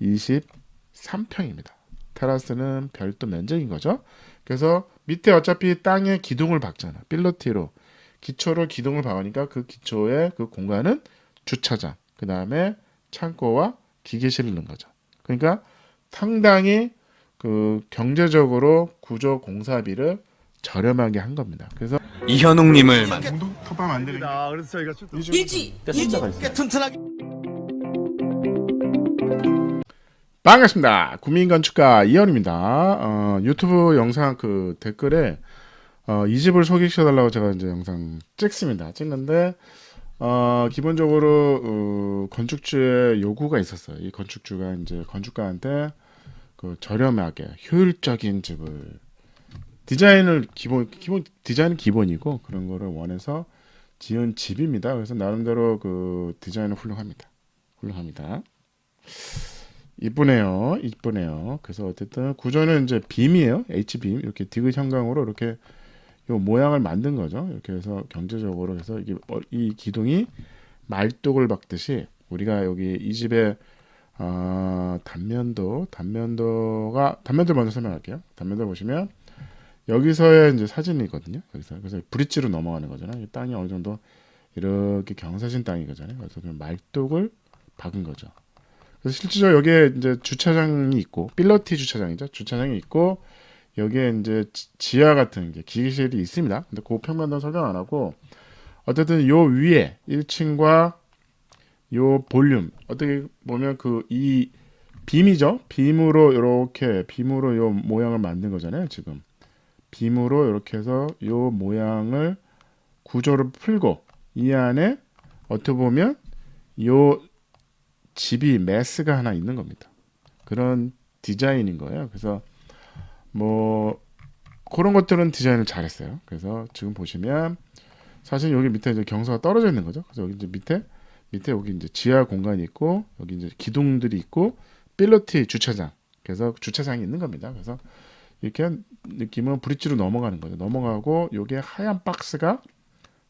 23평입니다. 테라스는 별도 면적인 거죠. 그래서 밑에 어차피 땅에 기둥을 박잖아. 필로티로 기초를 기둥을 박으니까 그 기초의 그 공간은 주차장, 그 다음에 창고와 기계실을 넣은 거죠. 그러니까 상당히 그 경제적으로 구조 공사비를 저렴하게 한 겁니다. 그래서 이현웅님을 정도 컵밥 만드는 게 그래서 저희가 좀 일지 튼튼하게 반갑습니다. 구민건축가 이현입니다. 유튜브 영상 그 댓글에 이 집을 소개시켜달라고 제가 이제 영상 찍습니다. 찍는데 기본적으로 건축주의 요구가 있었어요. 이 건축주가 이제 건축가한테 그 저렴하게 효율적인 집을 디자인을 기본 디자인은 기본이고 그런 거를 원해서 지은 집입니다. 그래서 나름대로 그 디자인은 훌륭합니다. 이쁘네요. 그래서 어쨌든 구조는 이제 빔이에요. H빔 이렇게 디귿 형광으로 이렇게 요 모양을 만든 거죠. 이렇게 해서 경제적으로 해서 이게 이 기둥이 말뚝을 박듯이 우리가 여기 이 집에 단면도 먼저 설명할게요. 단면도 보시면 여기서의 이제 사진이거든요. 그래서 브릿지로 넘어가는 거잖아요. 이 땅이 어느 정도 이렇게 경사진 땅이거든요. 그래서 말뚝을 박은 거죠. 그래서 실질적으로 여기에 이제 주차장이 있고 필러티 주차장이죠. 주차장이 있고 여기에 이제 지하 같은 게 기계실이 있습니다. 근데 그 평면도 설명 안 하고 어쨌든 요 위에 1층과 요 볼륨 어떻게 보면 그 이 빔이죠. 빔으로 요 모양을 만든 거잖아요. 지금 빔으로 이렇게 해서 요 모양을 구조를 풀고 이 안에 어떻게 보면 요 집이 매스가 하나 있는 겁니다. 그런 디자인인 거예요. 그래서 뭐 그런 것들은 디자인을 잘했어요. 그래서 지금 보시면 사실 여기 밑에 이제 경사가 떨어져 있는 거죠. 그래서 여기 이제 밑에 여기 이제 지하 공간이 있고 여기 이제 기둥들이 있고 필로티 주차장. 그래서 주차장이 있는 겁니다. 그래서 이렇게 한 느낌은 브릿지로 넘어가는 거죠. 넘어가고 여기에 하얀 박스가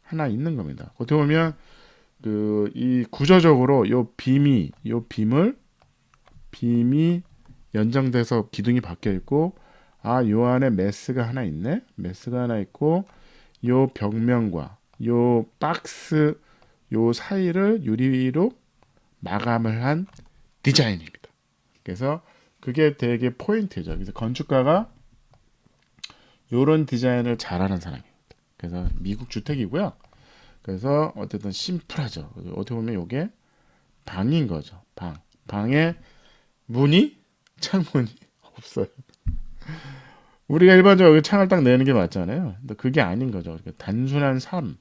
하나 있는 겁니다. 어떻게 보면 그 이 구조적으로 빔이 연장돼서 기둥이 바뀌어 있고 요 안에 메스가 하나 있네. 메스가 하나 있고 요 벽면과 요 박스 요 사이를 유리로 마감을 한 디자인입니다. 그래서 그게 되게 포인트죠. 그래서 건축가가 요런 디자인을 잘하는 사람입니다. 그래서 미국 주택이고요. 그래서 어쨌든 심플하죠. 어떻게 보면 이게 방인 거죠. 방에 창문이 없어요. 우리가 일반적으로 창을 딱 내는 게 맞잖아요. 근데 그게 아닌 거죠. 단순한 삶.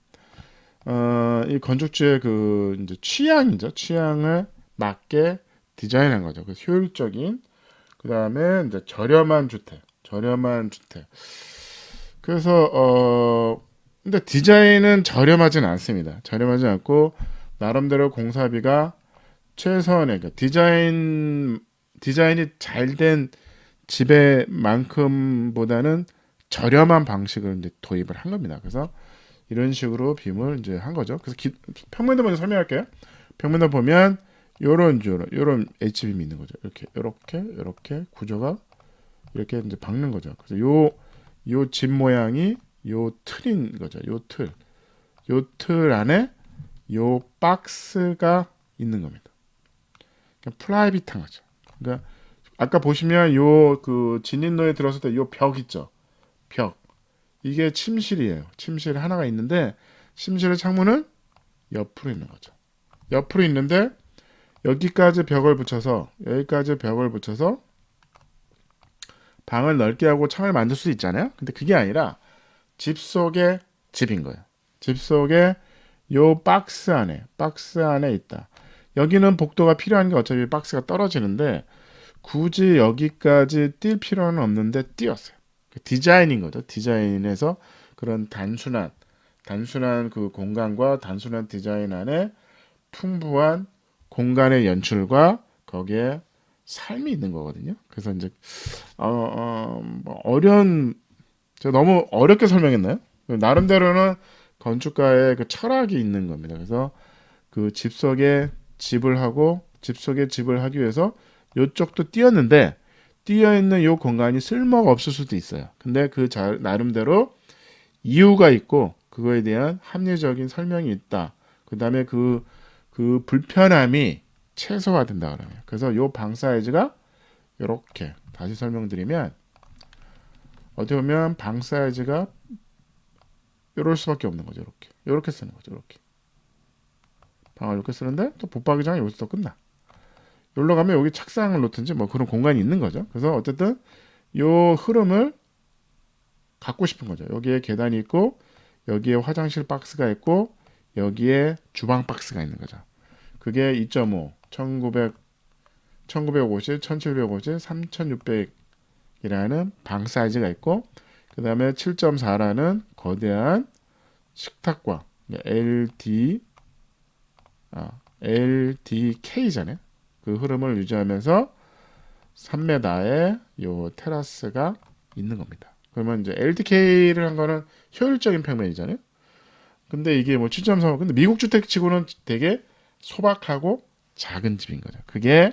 이 건축주의 그 이제 취향이죠. 취향을 맞게 디자인한 거죠. 그 효율적인, 그 다음에 이제 저렴한 주택. 그래서 근데 디자인은 저렴하진 않습니다. 저렴하지 않고 나름대로 공사비가 최선의 그러니까 디자인이 잘 된 집의 만큼보다는 저렴한 방식을 이제 도입을 한 겁니다. 그래서 이런 식으로 빔을 이제 한 거죠. 그래서 평면도 먼저 설명할게요. 평면도 보면 요런 H빔이 있는 거죠. 이렇게 구조가 이렇게 이제 박는 거죠. 그래서 요 집 모양이 요 틀인 거죠. 요 틀 안에 요 박스가 있는 겁니다. 그러니까 프라이빗한 거죠. 그러니까 아까 보시면 요 그 진입로에 들어섰을 때 요 벽 있죠. 벽. 이게 침실이에요. 침실 하나가 있는데 침실의 창문은 옆으로 있는 거죠. 옆으로 있는데 여기까지 벽을 붙여서 방을 넓게 하고 창을 만들 수 있잖아요. 근데 그게 아니라 집 속에 집인 거예요. 집 속에 요 박스 안에 있다. 여기는 복도가 필요한 게 어차피 박스가 떨어지는데 굳이 여기까지 뛸 필요는 없는데 띄었어요. 디자인인 거죠. 디자인에서 그런 단순한 그 공간과 단순한 디자인 안에 풍부한 공간의 연출과 거기에 삶이 있는 거거든요. 그래서 이제 제가 너무 어렵게 설명했나요? 나름대로는 건축가의 그 철학이 있는 겁니다. 그래서 그 집 속에 집을 하기 위해서 요쪽도 띄었는데 띄어 있는 요 공간이 쓸모가 없을 수도 있어요. 근데 그 나름대로 이유가 있고 그거에 대한 합리적인 설명이 있다. 그다음에 그 불편함이 최소화된다 그러면. 그래서 요 방 사이즈가 이렇게 다시 설명드리면 어떻게 보면 방 사이즈가 이럴 수밖에 없는 거죠. 이렇게 쓰는 거죠. 이렇게 방을 이렇게 쓰는데 또 붙박이장이 여기서 끝나. 여기로 가면 여기 책상을 놓든지 뭐 그런 공간이 있는 거죠. 그래서 어쨌든 요 흐름을 갖고 싶은 거죠. 여기에 계단이 있고 여기에 화장실 박스가 있고 여기에 주방 박스가 있는 거죠. 그게 2.5, 1950, 1750, 3600이라는 방 사이즈가 있고 그 다음에 7.4라는 거대한 식탁과 LDK잖아요. 그 흐름을 유지하면서 3m의 요 테라스가 있는 겁니다. 그러면 이제 LDK를 한 거는 효율적인 평면이잖아요. 근데 이게 뭐 7.3, 근데 미국 주택치고는 되게 소박하고 작은 집인 거죠. 그게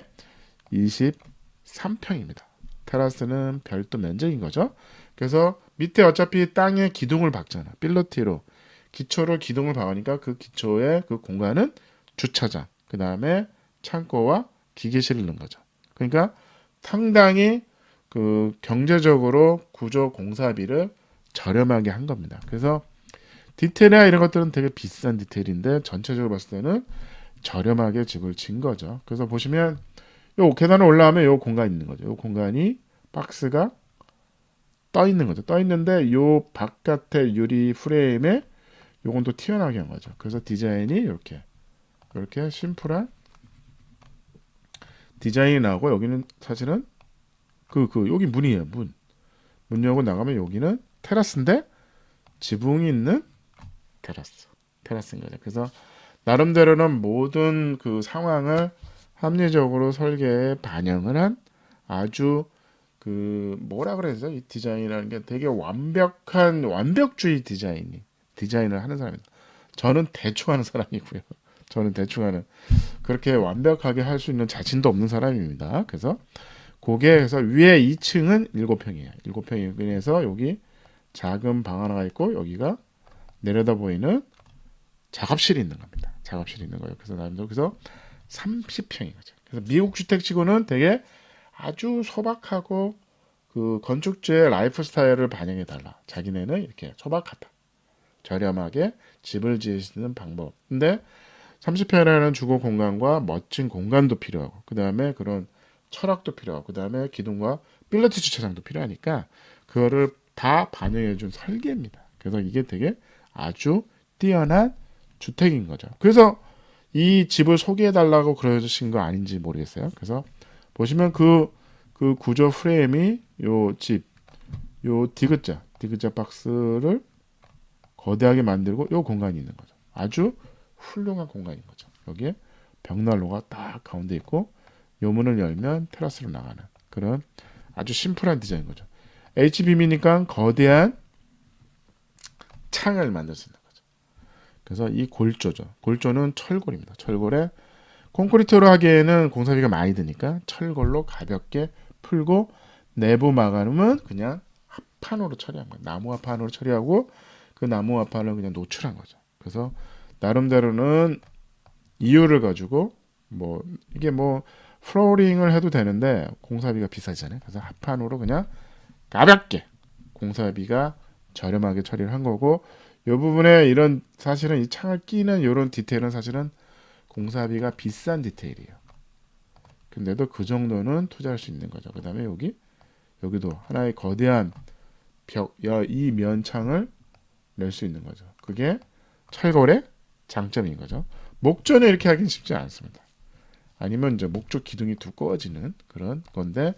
23평입니다. 테라스는 별도 면적인 거죠. 그래서 밑에 어차피 땅에 기둥을 박잖아. 필로티로 기초를 기둥을 박으니까 그 기초의 그 공간은 주차장, 그 다음에 창고와 기계실을 넣은 거죠. 그러니까 상당히 그 경제적으로 구조 공사비를 저렴하게 한 겁니다. 그래서 디테일이나 이런 것들은 되게 비싼 디테일인데 전체적으로 봤을 때는 저렴하게 집을 진 거죠. 그래서 보시면 요 계단을 올라가면 요 공간이 있는 거죠. 요 공간이 박스가 떠 있는 거죠. 떠 있는데 요 바깥의 유리 프레임에 요건 또 튀어나오게 한 거죠. 그래서 디자인이 이렇게 심플한 디자인이 나오고 여기는 사실은 여기 문이에요. 문 열고 나가면 여기는 테라스인데 지붕이 있는 테라스인 거죠. 그래서 나름대로는 모든 그 상황을 합리적으로 설계에 반영을 한 아주 그 뭐라 그래야죠? 이 디자인이라는 게 되게 완벽한 완벽주의 디자인을 하는 사람입니다. 저는 대충 하는 사람이고요. 저는 대충 하는 그렇게 완벽하게 할 수 있는 자신도 없는 사람입니다. 그래서 그래서 위에 2층은 7평이에요. 7평에서 여기 작은 방 하나가 있고 여기가 내려다 보이는 작업실이 있는 겁니다. 작업실이 있는 거예요. 그래서 30평인 거죠. 그래서 미국 주택치고는 되게 아주 소박하고 그 건축주의 라이프 스타일을 반영해 달라. 자기네는 이렇게 소박하다. 저렴하게 집을 지을 수 있는 방법. 근데 30평이라는 주거 공간과 멋진 공간도 필요하고 그 다음에 그런 철학도 필요하고 그 다음에 기둥과 필라테스 주차장도 필요하니까 그거를 다 반영해 준 설계입니다. 그래서 이게 되게 아주 뛰어난 주택인 거죠. 그래서 이 집을 소개해 달라고 그러신 거 아닌지 모르겠어요. 그래서 보시면 그 구조 프레임이 요 디귿자 박스를 거대하게 만들고 요 공간이 있는 거죠. 아주 훌륭한 공간인 거죠. 여기에 벽난로가 딱 가운데 있고 요 문을 열면 테라스로 나가는 그런 아주 심플한 디자인인 거죠. HBM이니까 거대한 창을 만들 수 있는 거죠. 그래서 이 골조죠. 골조는 철골입니다. 철골에 콘크리트로 하기에는 공사비가 많이 드니까 철골로 가볍게 풀고 내부 마감은 그냥 합판으로 처리한 거예요. 나무 합판으로 처리하고 그 나무 합판을 그냥 노출한 거죠. 그래서 나름대로는 이유를 가지고 뭐 이게 뭐 플로어링을 해도 되는데 공사비가 비싸잖아요. 그래서 합판으로 그냥 가볍게 공사비가 저렴하게 처리를 한 거고 이 부분에 이런 사실은 이 창을 끼는 이런 디테일은 사실은 공사비가 비싼 디테일이에요. 근데도 그 정도는 투자할 수 있는 거죠. 그 다음에 여기도 하나의 거대한 이 면창을 낼 수 있는 거죠. 그게 철골의 장점인 거죠. 목조는 이렇게 하긴 쉽지 않습니다. 아니면 이제 목조 기둥이 두꺼워지는 그런 건데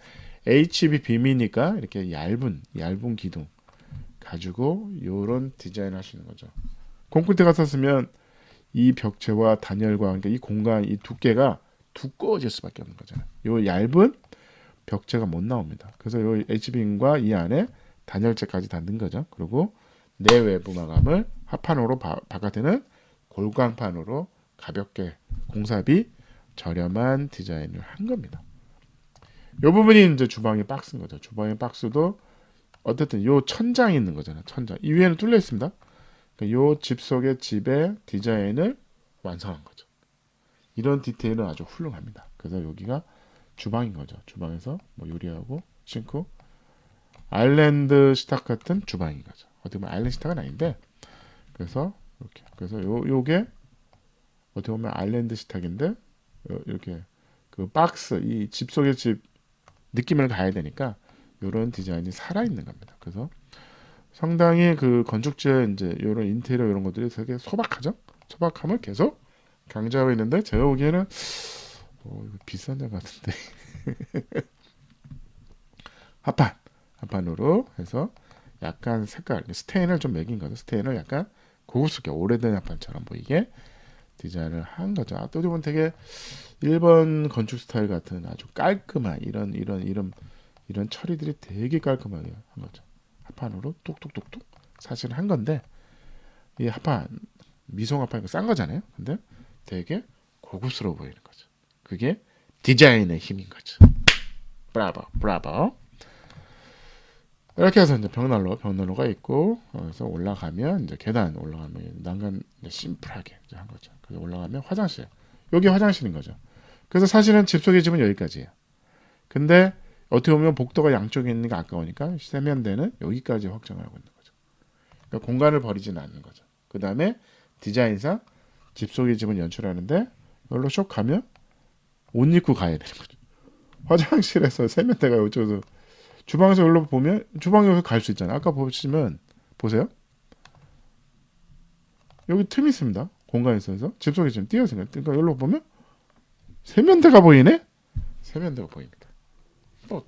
HB빔이니까 이렇게 얇은 기둥 가지고 이런 디자인을 할 수 있는 거죠. 콘크리트 같았으면 이 벽체와 단열과 그러니까 이 공간 이 두께가 두꺼워질 수밖에 없는 거잖아요. 이 얇은 벽체가 못 나옵니다. 그래서 이 HB빔과 이 안에 단열재까지 다 넣은 거죠. 그리고 내외부 마감을 합판으로 바깥에는 골광판으로 가볍게 공사비 저렴한 디자인을 한 겁니다. 이 부분이 이제 주방의 박스인 거죠. 주방의 박스도 어쨌든 요 천장이 있는 거잖아요. 천장. 이 위에는 뚫려 있습니다. 그러니까 요 집 속의 집의 디자인을 완성한 거죠. 이런 디테일은 아주 훌륭합니다. 그래서 여기가 주방인 거죠. 주방에서 뭐 요리하고 싱크, 아일랜드 식탁 같은 주방인 거죠. 어떻게 보면 아일랜드 식탁은 아닌데, 그래서 이렇게, 그래서 요게 어떻게 보면 아일랜드 식탁인데 이렇게 그 박스, 이 집 속의 집 느낌을 가야 되니까 이런 디자인이 살아 있는 겁니다. 그래서 상당히 그 건축주의 이제 이런 인테리어 이런 것들이 되게 소박하죠. 소박함을 계속 강조하고 있는데 제가 보기에는 이거 비싼 데 같은데 합판으로 해서 약간 색깔 스테인을 좀 매긴 거죠. 스테인을 약간 고급스럽게 오래된 합판처럼 보이게 디자인을 한 거죠. 또 보면 되게 일본 건축 스타일 같은 아주 깔끔한 이런 처리들이 되게 깔끔하게 한 거죠. 합판으로 뚝뚝뚝뚝 사실 한 건데 이 합판 미송 합판이고 싼 거잖아요. 근데 되게 고급스러워 보이는 거죠. 그게 디자인의 힘인 거죠. 브라보. 이렇게 해서 이제 벽난로가 있고 그래서 올라가면 이제 계단 올라가면 난간 심플하게 이제 한 거죠. 그래서 올라가면 화장실. 여기 화장실인 거죠. 그래서 사실은 집 속의 집은 여기까지예요. 근데 어떻게 보면 복도가 양쪽에 있는 게 아까우니까 세면대는 여기까지 확장을 하고 있는 거죠. 그러니까 공간을 버리지는 않는 거죠. 그 다음에 디자인상 집 속의 집은 연출하는데 여기로 쭉 가면 옷 입고 가야 되는 거죠. 화장실에서 세면대가 이쪽에서 주방에서 여기로 보면 주방에 갈 수 있잖아요. 아까 보시면 보세요. 여기 틈이 있습니다. 공간이 있어서 집 속에 지금 띄어 있으니까 그러니까 여기로 보면 세면대가 보이네. 세면대가 보입니다. 또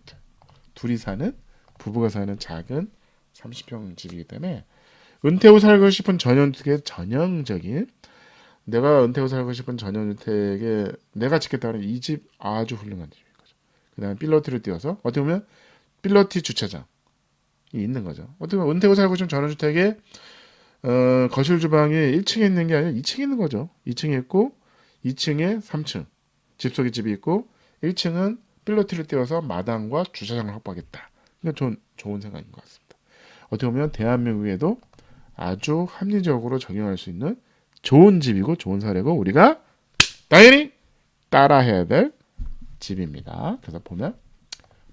둘이 사는 부부가 사는 작은 30평 집이기 때문에 은퇴 후 살고 싶은 전원주택의 전형적인 내가 은퇴 후 살고 싶은 전원주택에 내가 짓겠다는 이 집 아주 훌륭한 집인 거죠. 그 다음에 필로티를 띄워서 어떻게 보면 필로티 주차장이 있는 거죠. 어떻게 보면 은퇴 후 살고 싶은 전원주택에 거실 주방이 1층에 있는 게 아니라 2층에 있는 거죠. 2층에 있고 2층에 3층 집 속에 집이 있고 1층은 필로티를 띄워서 마당과 주차장을 확보하겠다. 그러니까 좋은 생각인 것 같습니다. 어떻게 보면 대한민국에도 아주 합리적으로 적용할 수 있는 좋은 집이고 좋은 사례고 우리가 당연히 따라해야 될 집입니다. 그래서 보면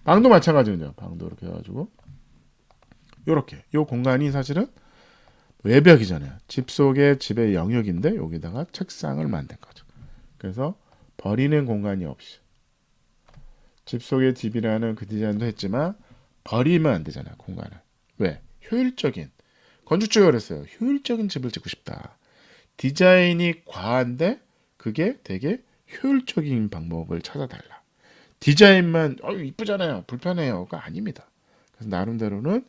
방도 마찬가지군요. 방도 이렇게 해가지고 이렇게 이 공간이 사실은 외벽이잖아요. 집 속의 집의 영역인데 여기다가 책상을 만든 거죠. 그래서 버리는 공간이 없이 집 속의 집이라는 그 디자인도 했지만 버리면 안 되잖아요. 공간을. 왜? 효율적인 건축주가 그랬어요. 효율적인 집을 짓고 싶다. 디자인이 과한데 그게 되게 효율적인 방법을 찾아달라. 디자인만 이쁘잖아요. 불편해요가 아닙니다. 그래서 나름대로는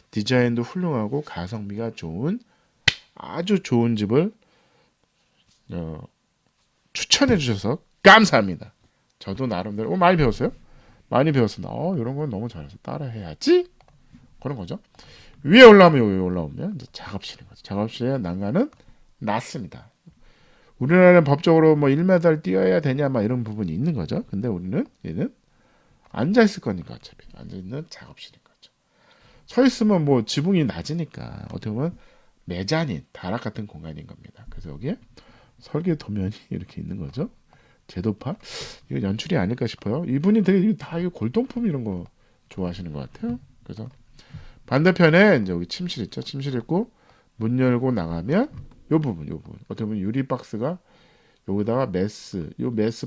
디자인도 훌륭하고 가성비가 좋은 아주 좋은 집을 추천해 주셔서 감사합니다. 저도 나름대로 많이 배웠어요. 많이 배웠습니다. 이런 건 너무 잘해서 따라해야지. 그런 거죠. 위에 올라오면 이제 작업실인 거죠. 작업실의 난간은 낮습니다. 우리나라는 법적으로 뭐 1m를 띄어야 되냐 막 이런 부분이 있는 거죠. 근데 우리는 얘는 앉아 있을 거니까 어차피 앉아 있는 작업실인 거죠. 서 있으면 뭐 지붕이 낮으니까 어떻게 보면 매장인 다락 같은 공간인 겁니다. 그래서 여기에 설계 도면이 이렇게 있는 거죠. 제도파 이거 연출이 아닐까 싶어요. 이분이 되게 다 골동품 이런 거 좋아하시는 것 같아요. 그래서 반대편에 이제 여기 침실 있죠. 침실 있고 문 열고 나가면 요 부분 어떻게 보면 유리 박스가 여기다가 메스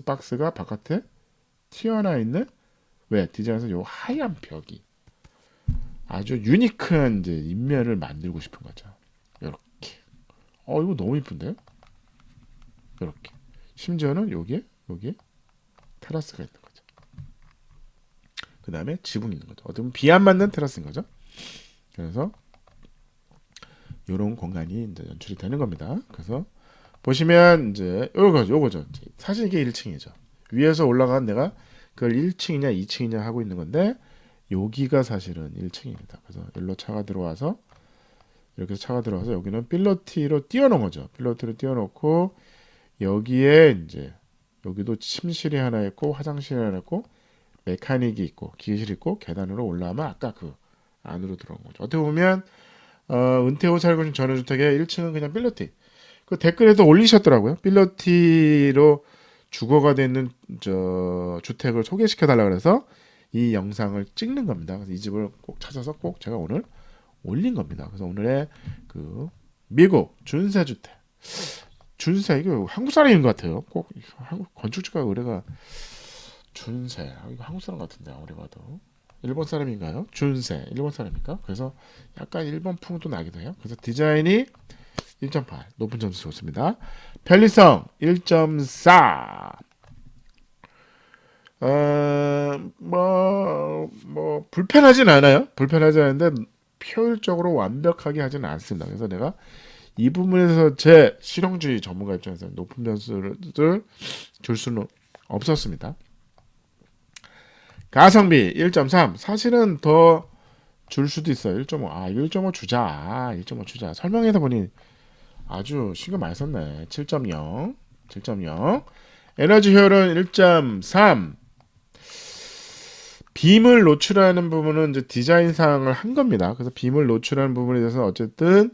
박스가 바깥에 튀어나와 있는 왜 디자인에서 요 하얀 벽이 아주 유니크한 이제 인면을 만들고 싶은 거죠. 이렇게 이거 너무 이쁜데요? 이렇게 심지어는 여기에 테라스가 있는 거죠. 그 다음에 지붕이 있는 거죠. 어떻게 보면 비 안 맞는 테라스인 거죠. 그래서 이런 공간이 이제 연출이 되는 겁니다. 그래서 보시면 이제 요거죠. 사실 이게 1층이죠. 위에서 올라간 내가 그걸 1층이냐 2층이냐 하고 있는 건데 여기가 사실은 1층입니다. 그래서 여기로 차가 들어와서 이렇게 차가 들어와서 여기는 필로티로 띄워놓은 거죠. 필로티로 띄워놓고 여기에 이제 여기도 침실이 하나 있고 화장실이 하나 있고 메카닉이 있고 기계실이 있고 계단으로 올라오면 아까 그 안으로 들어온 거죠. 어떻게 보면 은퇴 후 살고 있는 전원주택의 1층은 그냥 필로티. 그 댓글에도 올리셨더라고요. 필로티로 주거가 되는 저 주택을 소개시켜 달라 그래서 이 영상을 찍는 겁니다. 그래서 이 집을 꼭 찾아서 꼭 제가 오늘 올린 겁니다. 그래서 오늘의 그 미국 준세 주택. 준세 이거 한국 사람인 것 같아요. 꼭 한국 건축주가 의뢰가 준세 이거 한국 사람 같은데 아무리 봐도 일본 사람인가요? 준세 일본 사람인가? 그래서 약간 일본 풍도 나기도 해요. 그래서 디자인이 1.8 높은 점수 좋습니다. 편리성 1.4 불편하진 않아요. 불편하지 않은데 효율적으로 완벽하게 하지는 않습니다. 그래서 내가 이 부분에서 제 실용주의 전문가 입장에서 높은 점수를 줄 수는 없었습니다. 가성비 1.3 사실은 더 줄 수도 있어요. 1.5 1.5 주자 1.5 주자 설명해서 보니 아주 신경 많이 썼네. 7.0 에너지 효율은 1.3 빔을 노출하는 부분은 이제 디자인 사항을 한 겁니다. 그래서 빔을 노출하는 부분에 대해서 어쨌든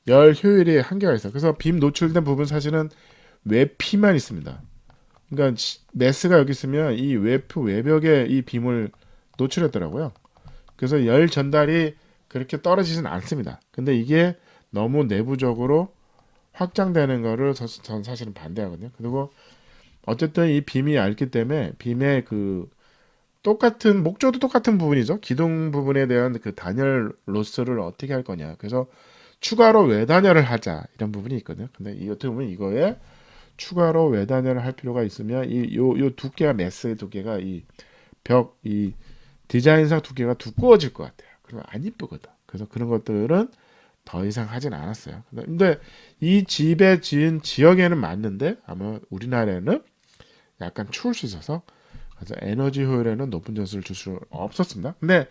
열 효율이 한계가 있어요. 그래서 빔 노출된 부분 사실은 외피만 있습니다. 그러니까 메스가 여기 있으면 이 외부 외벽에 이 빔을 노출했더라고요. 그래서 열 전달이 그렇게 떨어지진 않습니다. 근데 이게 너무 내부적으로 확장되는 거를 전 사실은 반대하거든요. 그리고 어쨌든 이 빔이 얇기 때문에 빔의 그 똑같은 목조도 똑같은 부분이죠. 기둥 부분에 대한 그 단열 로스를 어떻게 할 거냐. 그래서 추가로 외단열을 하자 이런 부분이 있거든요. 근데 이 어떻게 보면 이거에 추가로 외단열을 할 필요가 있으면 요 두께가 메스의 두께가 이 디자인상 두께가 두꺼워질 것 같아요. 그러면 안 이쁘거든. 그래서 그런 것들은 더 이상 하진 않았어요. 근데 이 집에 지은 지역에는 맞는데 아마 우리나라에는 약간 추울 수 있어서 그래서 에너지 효율에는 높은 점수를 줄 수 없었습니다. 근데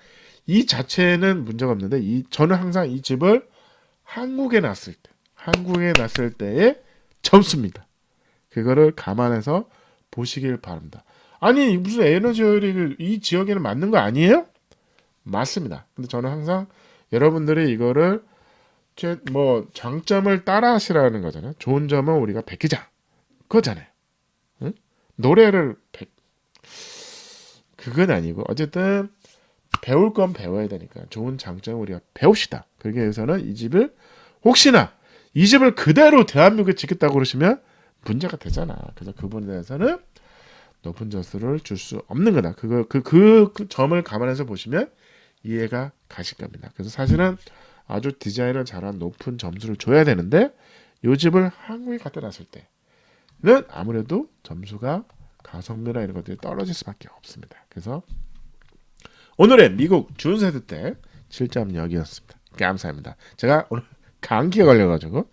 이 자체는 문제가 없는데 저는 항상 이 집을 한국에 놨을 때의 점수입니다. 그거를 감안해서 보시길 바랍니다. 아니 무슨 에너지 효율이 이 지역에는 맞는 거 아니에요? 맞습니다. 근데 저는 항상 여러분들이 이거를 장점을 따라 하시라는 거잖아요. 좋은 점은 우리가 베끼자 그거잖아요. 응? 노래를 그건 아니고 어쨌든 배울 건 배워야 되니까 좋은 장점을 우리가 배웁시다. 그러기 위해서는 이 집을 혹시나 이 집을 그대로 대한민국에 짓겠다고 그러시면 문제가 되잖아. 그래서 그 부분에 대해서는 높은 점수를 줄 수 없는 거다. 그 점을 감안해서 보시면 이해가 가실 겁니다. 그래서 사실은 아주 디자인을 잘한 높은 점수를 줘야 되는데 이 집을 한국에 갖다 놨을 때는 아무래도 점수가 가성비나 이런 것들이 떨어질 수밖에 없습니다. 그래서 오늘의 미국 준세 주택 7.0이었습니다. 감사합니다. 제가 오늘 감기에 걸려가지고